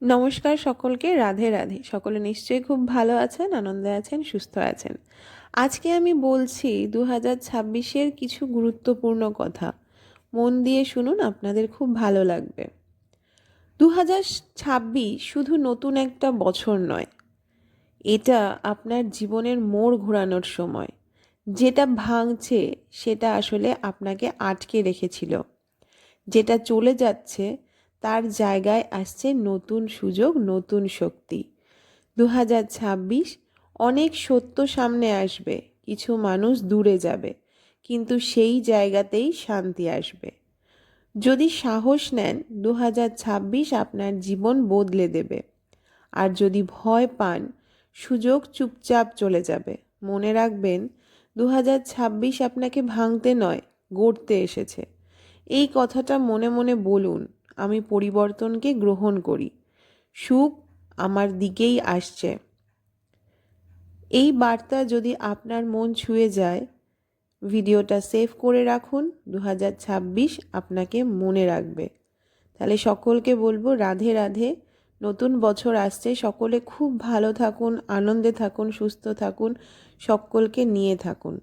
নমস্কার সকলকে, রাধে রাধে। সকলে নিশ্চয়ই খুব ভালো আছেন, আনন্দে আছেন, সুস্থ আছেন। আজকে আমি বলছি 2026-এর কিছু গুরুত্বপূর্ণ কথা। মন দিয়ে শুনুন, আপনাদের খুব ভালো লাগবে। 2026 শুধু নতুন একটা বছর নয়, এটা আপনার জীবনের মোড় ঘোরানোর সময়। যেটা ভাঙছে সেটা আসলে আপনাকে আটকে রেখেছিল, যেটা চলে যাচ্ছে তার জায়গায় আসছে নতুন সুযোগ, নতুন শক্তি। 2026 অনেক সত্য সামনে আসবে, কিছু মানুষ দূরে যাবে, কিন্তু সেই জায়গাতেই শান্তি আসবে। যদি সাহস নেন, 2026 আপনার জীবন বদলে দেবে। আর যদি ভয় পান, সুযোগ চুপচাপ চলে যাবে। মনে রাখবেন, 2026 আপনাকে ভাঙতে নয়, গড়তে এসেছে। এই কথাটা মনে মনে বলুন, আমি পরিবর্তনকে গ্রহণ করি, সুখ আমার দিকেই আসছে। এই বার্তা যদি আপনার মন ছুঁয়ে যায়, ভিডিওটা সেভ করে রাখুন। 2026 আপনাকে মনে রাখবে। তাহলে সকলকে বলবো, রাধে রাধে। নতুন বছর আসছে, সকলে খুব ভালো থাকুন, আনন্দে থাকুন, সুস্থ থাকুন, সকলকে নিয়ে থাকুন।